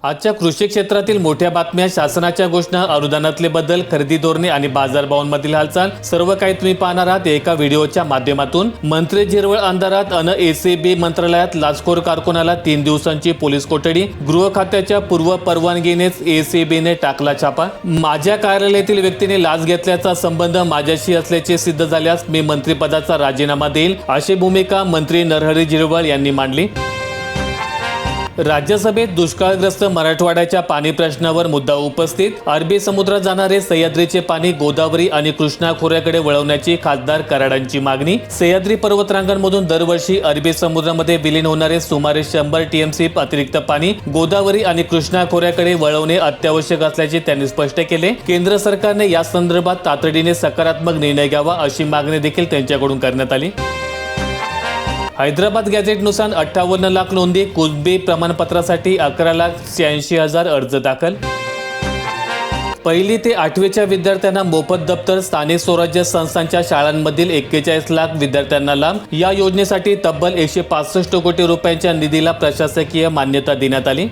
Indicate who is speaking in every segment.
Speaker 1: आजच्या कृषी क्षेत्रातील मोठ्या बातम्या, शासनाच्या घोषणा, अनुदानातले बदल, खरेदी धोरणे आणि बाजारभावांमधील हालचाल सर्व काही तुम्ही पाहणार आहात एका व्हिडिओच्या माध्यमातून। मंत्री झिरवळ अंधारात अन एसीबी मंत्रालयात लाचखोर कारकुनाला 3 दिवसांची पोलीस कोठडी। गृह खात्याच्या पूर्व परवानगीनेच एसीबीने टाकला छापा। माझ्या कार्यालयातील व्यक्तीने लाच घेतल्याचा संबंध माझ्याशी असल्याचे सिद्ध झाल्यास मी मंत्रिपदाचा राजीनामा देईल, अशी भूमिका मंत्री नरहरी झिरवळ यांनी मांडली। राज्यसभेत दुष्काळग्रस्त मराठवाड्याच्या पाणी प्रश्नावर मुद्दा उपस्थित। अरबी समुद्रात जाणारे सह्याद्रीचे पाणी गोदावरी आणि कृष्णा खोऱ्याकडे वळवण्याची खासदार कराडांची मागणी। सह्याद्री पर्वतरांगांमधून दरवर्षी अरबी समुद्रामध्ये विलीन होणारे सुमारे 100 टीएमसी अतिरिक्त पाणी गोदावरी आणि कृष्णा खोऱ्याकडे वळवणे अत्यावश्यक असल्याचे त्यांनी स्पष्ट केले। केंद्र सरकारने या संदर्भात तातडीने सकारात्मक निर्णय घ्यावा, अशी मागणी देखील त्यांच्याकडून करण्यात आली। हैदराबाद गॅझेटनुसार 58 लाख नोंदी, कुसबी प्रमाणपत्रासाठी 11,86,000 अर्ज दाखल। 1ली ते 8वीच्या विद्यार्थ्यांना मोफत दप्तर, स्थानिक स्वराज्य संस्थांच्या शाळांमधील 41 लाख विद्यार्थ्यांना लाभ। या योजनेसाठी तब्बल 165 कोटी रुपयांच्या निधीला प्रशासकीय मान्यता देण्यात आली।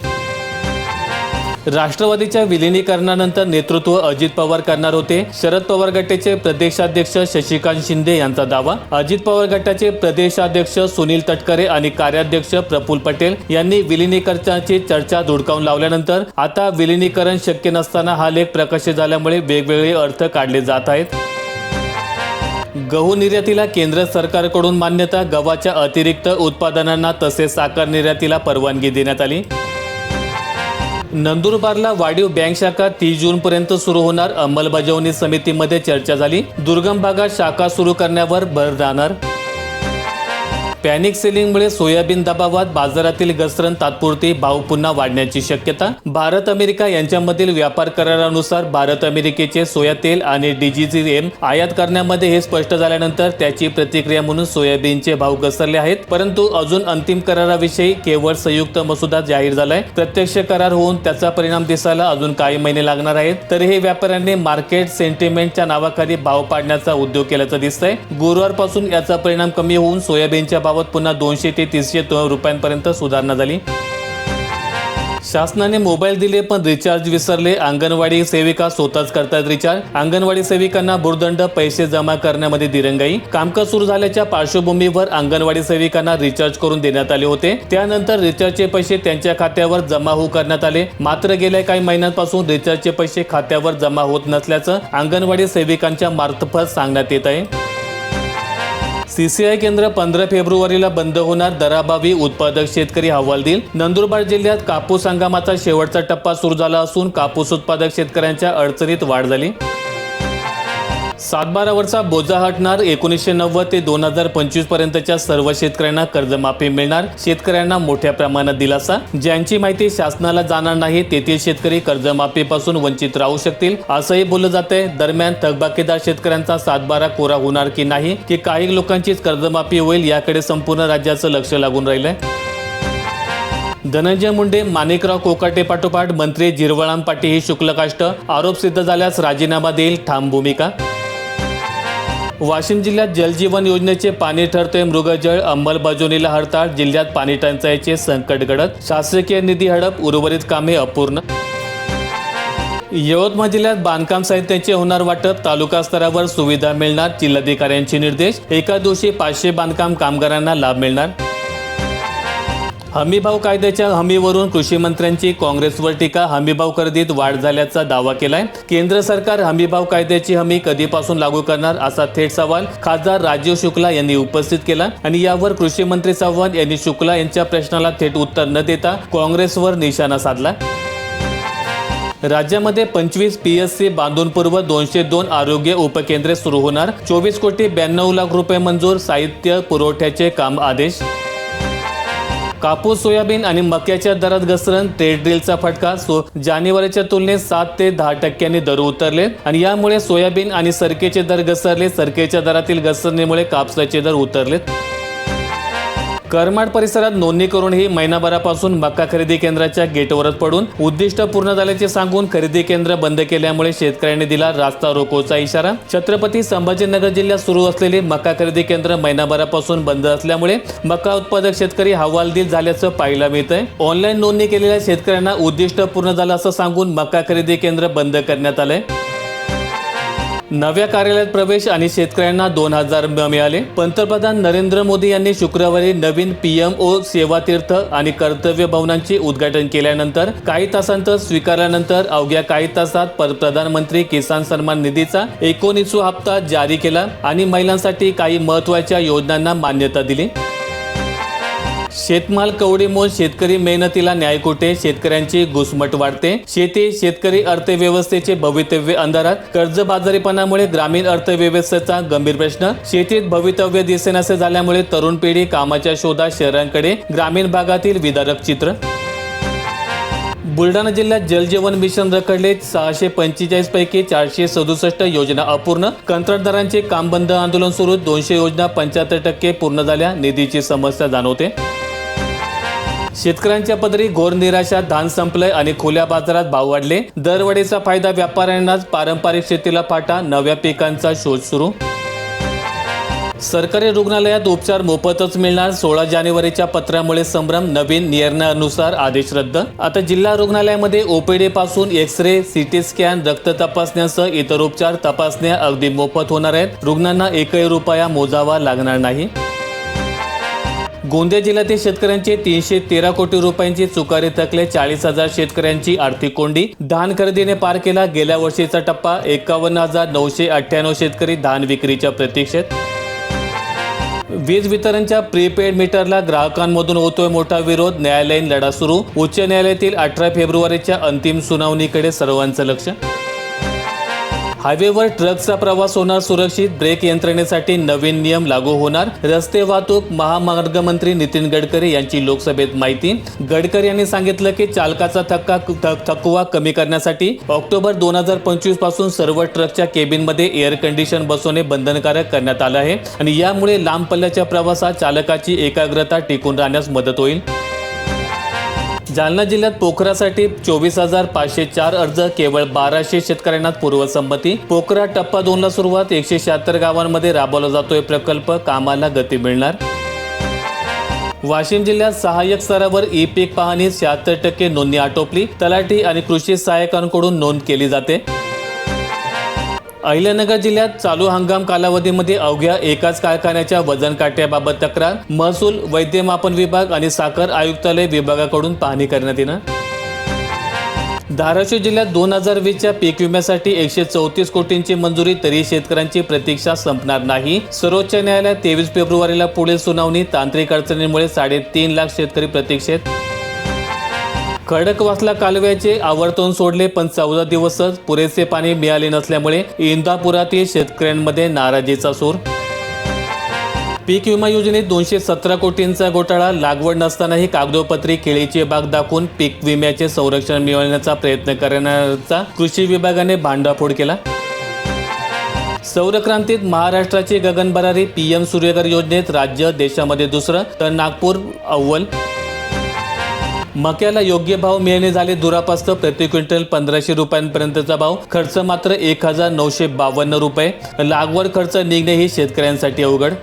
Speaker 1: राष्ट्रवादीच्या विलीनीकरणानंतर नेतृत्व अजित पवार करणार होते, शरद पवार गटाचे प्रदेशाध्यक्ष शशिकांत शिंदे यांचा दावा। अजित पवार गटाचे प्रदेशाध्यक्ष सुनील तटकरे आणि कार्याध्यक्ष प्रफुल्ल पटेल यांनी विलीनीकरणाची चर्चा धुडकावून लावल्यानंतर आता विलीनीकरण शक्य नसताना हा लेख प्रकाशित झाल्यामुळे वेगवेगळे अर्थ काढले जात आहेत। गहू निर्यातीला केंद्र सरकारकडून मान्यता, गव्हाच्या अतिरिक्त उत्पादनांना तसेच साखर निर्यातीला परवानगी देण्यात आली। नंदुरबारला वाढीव बँक शाखा 30 जूनपर्यंत सुरू होणार, अंमलबजावणी समितीमध्ये चर्चा झाली। दुर्गम भागात शाखा सुरू करण्यावर भर राहणार। पॅनिक सेलिंगमुळे सोयाबीन दबावात, बाजारातील घसरण तात्पुरती, भाव पुन्हा वाढण्याची शक्यता। भारत अमेरिका यांच्यामधील व्यापार करारानुसार भारत अमेरिकेचे सोया तेल आणि DGCM आयात करण्यामध्ये हे स्पष्ट झाल्यानंतर त्याची प्रतिक्रिया म्हणून सोयाबीनचे भाव घसरले आहेत, परंतु अजून अंतिम कराराविषयी केवळ संयुक्त मसुदा जाहीर झालाय। प्रत्यक्ष करार होऊन त्याचा परिणाम दिसायला अजून काही महिने लागणार आहेत। तरीही व्यापाऱ्यांनी मार्केट सेंटिमेंटच्या नावाखाली भाव पाडण्याचा उद्योग केल्याचं दिसतंय। गुरुवारपासून याचा परिणाम कमी होऊन सोयाबीनच्या भावात पुन्हा 200 ते 300 रुपयांपर्यंत सुधारणा झाली। शासनाने मोबाईल दिले पण रिचार्ज विसरले, अंगणवाडी सेविका स्वतःच करतात रिचार्ज। अंगणवाडी सेविकांना भुर्दंड, पैसे जमा करण्यामध्ये दिरंगाई। कामकाज सुरू झाल्याच्या पार्श्वभूमीवर अंगणवाडी सेविकांना रिचार्ज करून देण्यात आले होते, त्यानंतर रिचार्जचे पैसे त्यांच्या खात्यावर जमा होऊ करण्यात आले। मात्र गेल्या काही महिन्यांपासून रिचार्जचे पैसे खात्यावर जमा होत नसल्याचं अंगणवाडी सेविकांच्या मार्फत सांगण्यात येत आहे। CCI केंद्र 15 फेब्रुवारीला बंद होणार, दराबावी उत्पादक शेतकरी हवाल देईल। नंदुरबार जिल्ह्यात कापूस हंगामाचा शेवटचा टप्पा सुरू झाला असून कापूस उत्पादक शेतकऱ्यांच्या अडचणीत वाढ झाली। 7-12 बोजा हटणार, 1990 ते 2025 पर्यंतच्या सर्व शेतकऱ्यांना कर्जमाफी मिळणार, शेतकऱ्यांना मोठ्या प्रमाणात दिलासा। ज्यांची माहिती शासनाला जाणार नाही तेथील शेतकरी कर्जमाफीपासून वंचित राहू शकतील, असंही बोललं जातंय। दरम्यान थकबाकीदार शेतकऱ्यांचा 7-12 कोरा होणार की नाही, की काही लोकांचीच कर्जमाफी होईल, याकडे संपूर्ण राज्याचं लक्ष लागून राहिलंय। धनंजय मुंडे, माणिकराव कोकाटे पाठोपाठ मंत्री झिरवळांपाटी ही शुक्लकाष्ट, आरोप सिद्ध झाल्यास राजीनामा देईल, ठाम भूमिका। वाशिम जिल्ह्यात जलजीवन योजनेचे पाणी ठरतोय मृगजळ, अंमलबजावणीला हरताळ, जिल्ह्यात पाणी टंचाईचे संकट घडत, शासकीय निधी हडप, उर्वरित कामे अपूर्ण। यवतमाळ जिल्ह्यात बांधकाम साहित्याचे होणार वाटप, तालुका स्तरावर सुविधा मिळणार, जिल्हाधिकाऱ्यांचे निर्देश। एका दिवशी 500 बांधकाम कामगारांना लाभ मिळणार। हमीभाव कायद्याच्या हमीवरून कृषी मंत्र्यांची काँग्रेसवर टीका, हमीभाव खरेदीत वाढ झाल्याचा दावा केलाय। केंद्र सरकार हमीभाव कायद्याची हमी कधीपासून लागू करणार, असा थेट सवाल खासदार राजीव शुक्ला यांनी उपस्थित केला आणि यावर कृषी मंत्री चव्हाण यांनी शुक्ला यांच्या प्रश्नाला थेट उत्तर न देता काँग्रेसवर निशाणा साधला। राज्यामध्ये 25 PSC बांधूनपूर्व 202 आरोग्य उपकेंद्रे सुरू होणार, 24 कोटी 92 लाख रुपये मंजूर, साहित्य पुरवठ्याचे काम आदेश। कापूस, सोयाबीन आणि मक्याच्या दरात घसरण, ट्रेड डीलचा फटका, जानेवारीच्या तुलनेत 7 ते 10% दर उतरले आणि यामुळे सोयाबीन आणि सरकेचे दर घसरले। सरकेच्या दरातील घसरणीमुळे कापसाचे दर उतरले। करमाड परिसरात नोंदणी करूनही महिनाभरापासून मका खरेदी केंद्राच्या गेटवरच पडून उद्दिष्ट पूर्ण झाल्याचे सांगून खरेदी केंद्र बंद केल्यामुळे शेतकऱ्यांनी दिला रास्ता रोकोचा इशारा। छत्रपती संभाजीनगर जिल्ह्यात सुरू असलेले मका खरेदी केंद्र महिनाभरापासून बंद असल्यामुळे मका उत्पादक शेतकरी हवालदिल झाल्याचं पाहायला मिळतंय। ऑनलाईन नोंदणी केलेल्या शेतकऱ्यांना उद्दिष्ट पूर्ण झालं असं सांगून मका खरेदी केंद्र बंद करण्यात आलंय। नव्या कार्यालयात प्रवेश आणि शेतकऱ्यांना 2000 मिळाले। पंतप्रधान नरेंद्र मोदी यांनी शुक्रवारी नवीन PMO सेवा तीर्थ आणि कर्तव्य भवनांचे उद्घाटन केल्यानंतर काही तासांत स्वीकारल्यानंतर अवघ्या काही तासात प्रधानमंत्री किसान सन्मान निधीचा 19वा हप्ता जारी केला आणि महिलांसाठी काही महत्त्वाच्या योजनांना मान्यता दिली। शेतमाल कवडीमोल शेतकरी मेहनतीला न्याय कुठे, शेतकऱ्यांची घुसमट वाढते। शेती शेतकरी अर्थव्यवस्थेचे भवितव्य अंधारात, कर्जबाजारीपणामुळे ग्रामीण अर्थव्यवस्थेचा गंभीर प्रश्न। शेतीत भवितव्य दिसेनासे झाल्यामुळे तरुण पिढी कामाच्या शोधात शहरांकडे, ग्रामीण भागातील विदारक चित्र। बुलढाणा जिल्ह्यात जलजीवन मिशन रखडले, 645 पैकी 467 योजना अपूर्ण। कंत्राटदारांचे काम बंद आंदोलन सुरू, 200 योजना 75% पूर्ण झाल्या, निधीची समस्या जाणवते। शेतकऱ्यांच्या पदरी घोर निराशा, धान संपलंय आणि खुल्या बाजारात भाव वाढले। दरवाढीचा फायदा व्यापाऱ्यांनाच, पारंपरिक शेतीला फाटा, नव्या पिकांचा शोध सुरू। सरकारी रुग्णालयात उपचार मोफतच मिळणार, 16 जानेवारीच्या पत्रामुळे संभ्रम, नवीन निर्णयानुसार आदेश रद्द। आता जिल्हा रुग्णालयामध्ये OPD पासून एक्स-रे, CT स्कॅन, रक्त तपासण्यासह इतर उपचार तपासण्या अगदी मोफत होणार आहेत। रुग्णांना एकही रुपया मोजावा लागणार नाही। गोंदिया जिल्ह्यातील शेतकऱ्यांचे 313 कोटी रुपयांची चुकारे थकले, 40,000 शेतकऱ्यांची आर्थिक कोंडी। धान खरेदीने पार केला गेल्या वर्षीचा टप्पा, 51,998 शेतकरी धान विक्रीच्या प्रतीक्षेत। वीज वितरणच्या प्रीपेड मीटरला ग्राहकांमधून होतोय मोठा विरोध, न्यायालयीन लढा सुरू। उच्च न्यायालयातील 18 फेब्रुवारीच्या अंतिम सुनावणीकडे सर्वांचं लक्ष। हायवेवर ट्रकचा प्रवास होणार सुरक्षित, ब्रेक यंत्रणेसाठी नवीन नियम लागू होणार। रस्ते वाहतूक महामार्ग मंत्री नितीन गडकरी यांची लोकसभेत माहिती। गडकरी यांनी सांगितलं की चालकाचा थकवा कमी करण्यासाठी ऑक्टोबर 2025 पासून सर्व ट्रकच्या केबिनमध्ये एअर कंडिशन बसवणे बंधनकारक करण्यात आलं आहे आणि यामुळे लांब पल्ल्याच्या प्रवासात चालकाची एकाग्रता टिकून राहण्यास मदत होईल। जालना जिल्ह्यात पोखरासाठी 24,504 अर्ज, केवळ 1200 शेतकऱ्यांना पूर्वसंमती। पोखरा टप्पा 2 ला सुरुवात, 176 गावांमध्ये राबवला जातोय प्रकल्प, कामाला गती मिळणार। वाशिम जिल्ह्यात सहाय्यक स्तरावर ई-पीक पाहणी 76% नोंदणी आटोपली, तलाठी आणि कृषी सहाय्यकांकडून नोंद केली जाते। अहिल्यानगर जिल्ह्यात चालू हंगाम कालावधीमध्ये अवघ्या एकाच कारखान्याच्या वजन काट्याबाबत तक्रार, महसूल, वैद्यमापन विभाग आणि साखर आयुक्तालय विभागाकडून पाहणी करण्यात येणार। धाराशिव जिल्ह्यात 2020च्या पीक विम्यासाठी 134 कोटींची मंजुरी, तरी शेतकऱ्यांची प्रतीक्षा संपणार नाही। सर्वोच्च न्यायालयात 23 फेब्रुवारीला पुढील सुनावणी, तांत्रिक अडचणींमुळे 3.5 लाख शेतकरी प्रतीक्षेत। खडकवासला कालव्याचे आवर्तन सोडले, पण 14 दिवसच पुरेसे पाणी मिळाले नसल्यामुळे इंदापुरातील शेतकऱ्यांमध्ये नाराजीचा सूर। पीक विमा योजनेत 217 कोटींचा घोटाळा, लागवड नसतानाही कागदोपत्री केळीची बाग दाखवून पीक विम्याचे संरक्षण मिळवण्याचा प्रयत्न करण्याचा कृषी विभागाने भांडाफोड केला। सौरक्रांतीत महाराष्ट्राची गगनभरारी, PM सूर्यघर योजनेत राज्य देशामध्ये दुसरं तर नागपूर अव्वल। मक्याला योग्य भाव मिळणे झाले दुरापास्त, प्रति क्विंटल 1500 रुपयांपर्यंतचा भाव, खर्च मात्र 1952 रुपये। लागवड खर्च निघणे ही शेतकऱ्यांसाठी अवघड।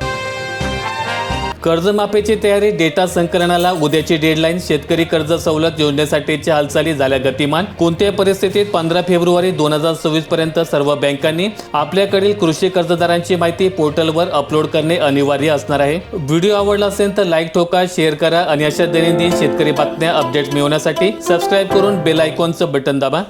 Speaker 1: कर्जमाफीची तयारी, डेटा संकलनाला उद्याची डेडलाईन, शेतकरी कर्ज सवलत योजनेसाठीच्या हालचाली झाल्या गतिमान। कोणत्याही परिस्थितीत 15 फेब्रुवारी 2026 पर्यंत सर्व बँकांनी आपल्याकडील कृषी कर्जदारांची माहिती पोर्टलवर अपलोड करणे अनिवार्य असणार आहे। व्हिडिओ आवडला असेल तर लाईक ठोका, शेअर करा आणि अशा दैनंदिन शेतकरी बातम्या अपडेट मिळवण्यासाठी सबस्क्राईब करून बेल आयकॉनचं बटन दाबा।